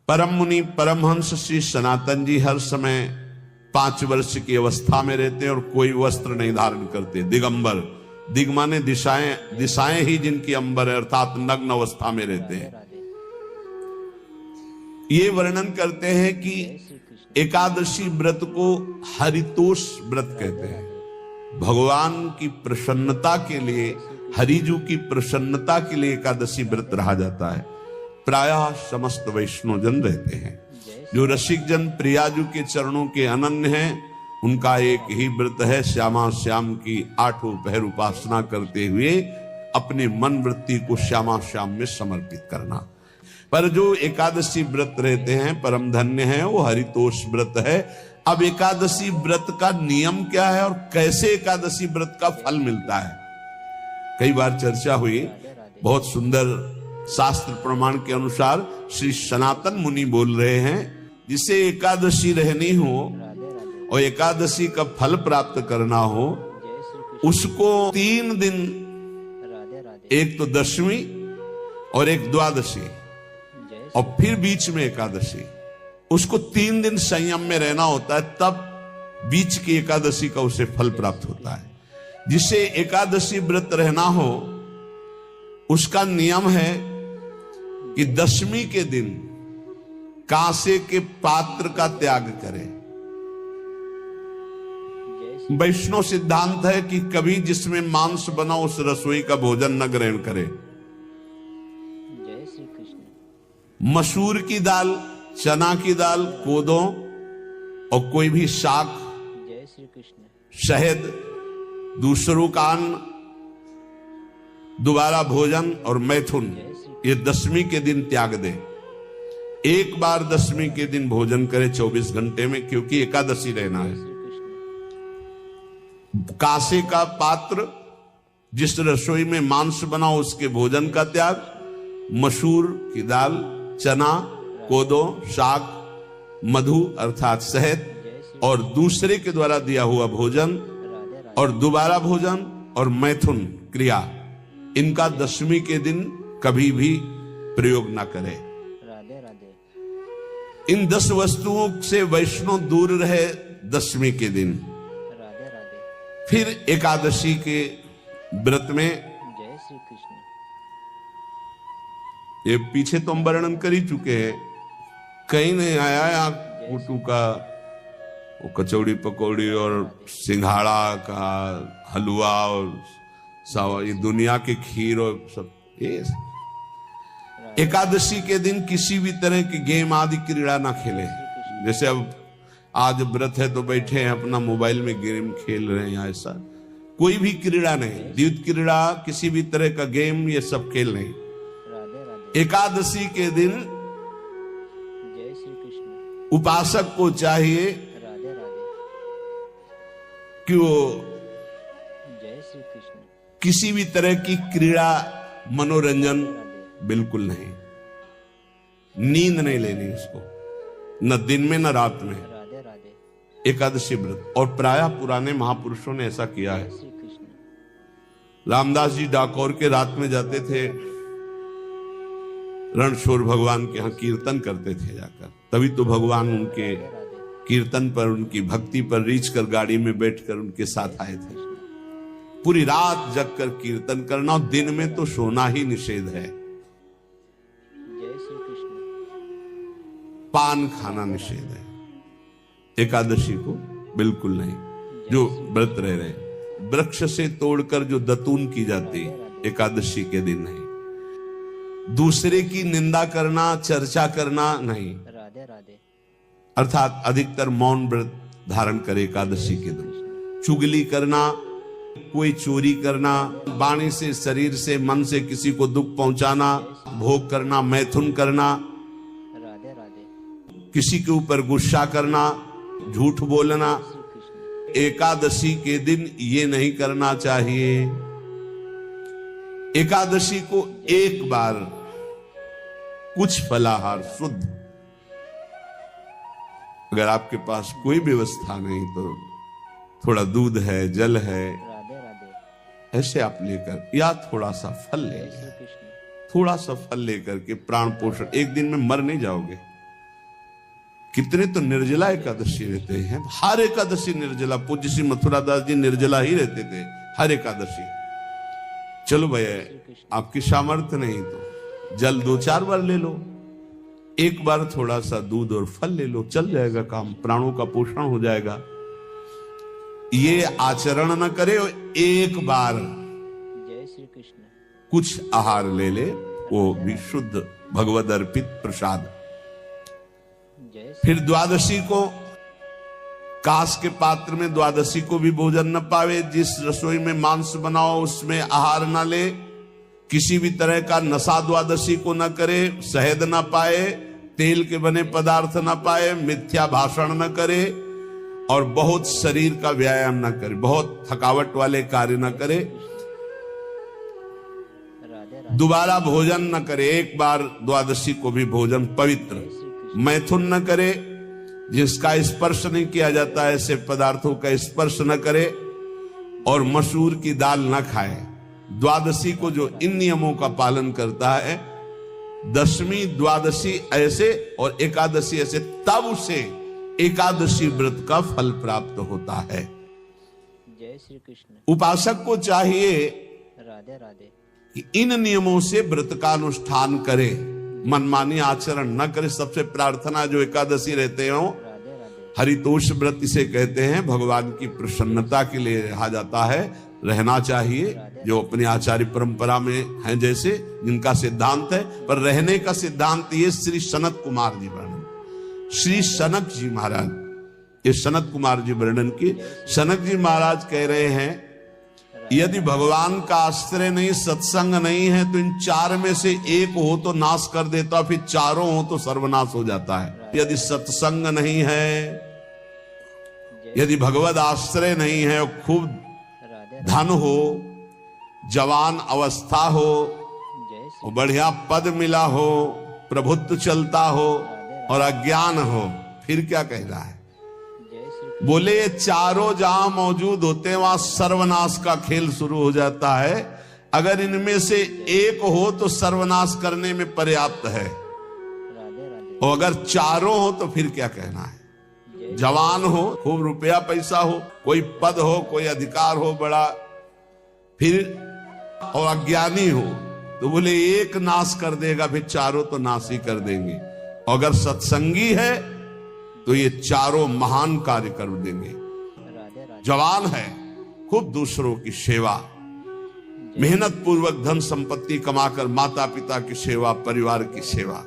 परम मुनि परमहंस श्री सनातन जी हर समय 5 वर्ष की अवस्था में रहते हैं और कोई वस्त्र नहीं धारण करते, दिगंबर। दिग माने दिशाएं, दिशाएं ही जिनकी अंबर है, अर्थात नग्न अवस्था में रहते हैं। ये वर्णन करते हैं कि एकादशी व्रत को हरितोष व्रत कहते हैं। भगवान की प्रसन्नता के लिए, हरिजू की प्रसन्नता के लिए एकादशी व्रत रहा जाता है। प्रायः समस्त वैष्णव जन रहते हैं। जो रसिक जन प्रियाजू के चरणों के अनन्य हैं, उनका एक ही व्रत है, श्यामा श्याम की 8 पहर उपासना करते हुए अपने मन वृत्ति को श्यामा श्याम में समर्पित करना। पर जो एकादशी व्रत रहते हैं परम धन्य है, वो हरितोष व्रत है। अब एकादशी व्रत का नियम क्या है और कैसे एकादशी व्रत का फल मिलता है, कई बार चर्चा हुई। बहुत सुंदर शास्त्र प्रमाण के अनुसार श्री सनातन मुनि बोल रहे हैं, जिसे एकादशी रहनी हो और एकादशी का फल प्राप्त करना हो, उसको 3 दिन, एक तो दशमी और एक द्वादशी और फिर बीच में एकादशी, उसको 3 दिन संयम में रहना होता है, तब बीच की एकादशी का उसे फल प्राप्त होता है। जिसे एकादशी व्रत रहना हो, उसका नियम है कि दशमी के दिन कांसे के पात्र का त्याग करें। वैष्णव सिद्धांत है कि कभी जिसमें मांस बना उस रसोई का भोजन न ग्रहण करे। मसूर की दाल, चना की दाल, कोदों और कोई भी शाक, शहद, दूसरों का अन्न, दोबारा भोजन और मैथुन, ये दशमी के दिन त्याग दे। एक बार दशमी के दिन भोजन करे 24 घंटे में, क्योंकि एकादशी रहना है। कांसे का पात्र, जिस रसोई में मांस बना उसके भोजन का त्याग, मसूर की दाल, चना, कोदो, शाक, मधु अर्थात शहद और दूसरे के द्वारा दिया हुआ भोजन और दोबारा भोजन और मैथुन क्रिया, इनका दशमी के दिन कभी भी प्रयोग ना करें। इन 10 वस्तुओं से वैष्णव दूर रहे दशमी के दिन। फिर एकादशी के व्रत में, ये पीछे तो हम वर्णन कर ही चुके हैं, कहीं नहीं आया यहाँ कुटू का वो कचौड़ी पकौड़ी और सिंघाड़ा का हलवा और सावा, ये दुनिया के खीर और सब। ये एकादशी के दिन किसी भी तरह की गेम आदि क्रीड़ा ना खेले। जैसे अब आज व्रत है तो बैठे हैं अपना मोबाइल में गेम खेल रहे हैं, ऐसा कोई भी क्रीड़ा नहीं। द्यूत क्रीड़ा, किसी भी तरह का गेम, ये सब खेल नहीं। एकादशी के दिन उपासक को चाहिए कि वो किसी भी तरह की क्रीड़ा, मनोरंजन बिल्कुल नहीं, नींद नहीं लेनी उसको, न दिन में न रात में। एकादशी व्रत, और प्रायः पुराने महापुरुषों ने ऐसा किया है। रामदास जी डाकोर के रात में जाते थे, रणछोड़ भगवान के यहाँ कीर्तन करते थे जाकर, तभी तो भगवान उनके कीर्तन पर, उनकी भक्ति पर रीझ कर गाड़ी में बैठकर उनके साथ आए थे। पूरी रात जगकर कीर्तन करना, और दिन में तो सोना ही निषेध है। पान खाना निषेध है, एकादशी को बिल्कुल नहीं। जो व्रत रह रहे, वृक्ष से तोड़कर जो दतून की जाती एकादशी के दिन नहीं। दूसरे की निंदा करना, चर्चा करना नहीं, अर्थात अधिकतर मौन व्रत धारण करे एकादशी के दिन। चुगली करना, कोई चोरी करना, वाणी से, शरीर से, मन से किसी को दुख पहुंचाना, भोग करना, मैथुन करना, किसी के ऊपर गुस्सा करना, झूठ बोलना, एकादशी के दिन ये नहीं करना चाहिए। एकादशी को एक बार कुछ फलाहार शुद्ध, अगर आपके पास कोई व्यवस्था नहीं तो थोड़ा दूध है, जल है, ऐसे आप लेकर, या थोड़ा सा फल ले, थोड़ा सा फल लेकर के प्राण पोषण, एक दिन में मर नहीं जाओगे। कितने तो निर्जला एकादशी रहते हैं, हर एकादशी निर्जला। पूज्य श्री मथुरा दास जी निर्जला ही रहते थे हर एकादशी। चलो भैया आपकी सामर्थ्य नहीं तो जल 2-4 बार ले लो, एक बार थोड़ा सा दूध और फल ले लो, चल जाएगा काम, प्राणों का पोषण हो जाएगा। ये आचरण न करे, एक बार जय श्री कृष्ण कुछ आहार ले ले, वो भी शुद्ध भगवद अर्पित प्रसाद। फिर द्वादशी को कांस के पात्र में द्वादशी को भी भोजन न पावे। जिस रसोई में मांस बनाओ उसमें आहार न ले, किसी भी तरह का नशा द्वादशी को न करे, शहद न पाए, तेल के बने पदार्थ न पाए, मिथ्या भाषण न करे और बहुत शरीर का व्यायाम न करे, बहुत थकावट वाले कार्य न करे, दोबारा भोजन न करे। एक बार द्वादशी को भी भोजन पवित्र, मैथुन न करे, जिसका स्पर्श नहीं किया जाता है ऐसे पदार्थों का स्पर्श न करे, और मसूर की दाल न खाए। द्वादशी को जो इन नियमों का पालन करता है, दशमी द्वादशी ऐसे और एकादशी ऐसे, तब उसे एकादशी व्रत का फल प्राप्त होता है। जय श्री कृष्ण। उपासक को चाहिए राधे राधे कि इन नियमों से व्रत का अनुष्ठान करे, मनमानी आचरण न करे। सबसे प्रार्थना जो एकादशी रहते हो, राधे राधे हरितोष व्रत इसे कहते हैं, भगवान की प्रसन्नता के लिए रहा जाता है, रहना चाहिए। जो अपनी आचार्य परंपरा में है, जैसे जिनका सिद्धांत है, पर रहने का सिद्धांत ये श्री सनत कुमार जी वर्णन, श्री सनक जी महाराज, ये सनत कुमार जी वर्णन की। सनक जी महाराज कह रहे हैं, यदि भगवान का आश्रय नहीं, सत्संग नहीं है, तो इन 4 में से एक हो तो नाश कर देता, फिर चारों हो तो सर्वनाश हो जाता है। यदि सत्संग नहीं है, यदि भगवद आश्रय नहीं है, और खूब धन हो, जवान अवस्था हो, और बढ़िया पद मिला हो, प्रभुत्व चलता हो और अज्ञान हो, फिर क्या कह रहा है? बोले ये चारों जहां मौजूद होते हैं वहां सर्वनाश का खेल शुरू हो जाता है। अगर इनमें से एक हो तो सर्वनाश करने में पर्याप्त है, और अगर चारों हो तो फिर क्या कहना है? जवान हो, खूब रुपया पैसा हो, कोई पद हो, कोई अधिकार हो बड़ा, फिर और अज्ञानी हो, तो बोले एक नाश कर देगा, फिर चारों तो नाश ही कर देंगे। और अगर सत्संगी है तो ये चारों महान कार्य कर देंगे। जवान है, खूब दूसरों की सेवा, मेहनत पूर्वक धन संपत्ति कमाकर माता पिता की सेवा, परिवार की सेवा,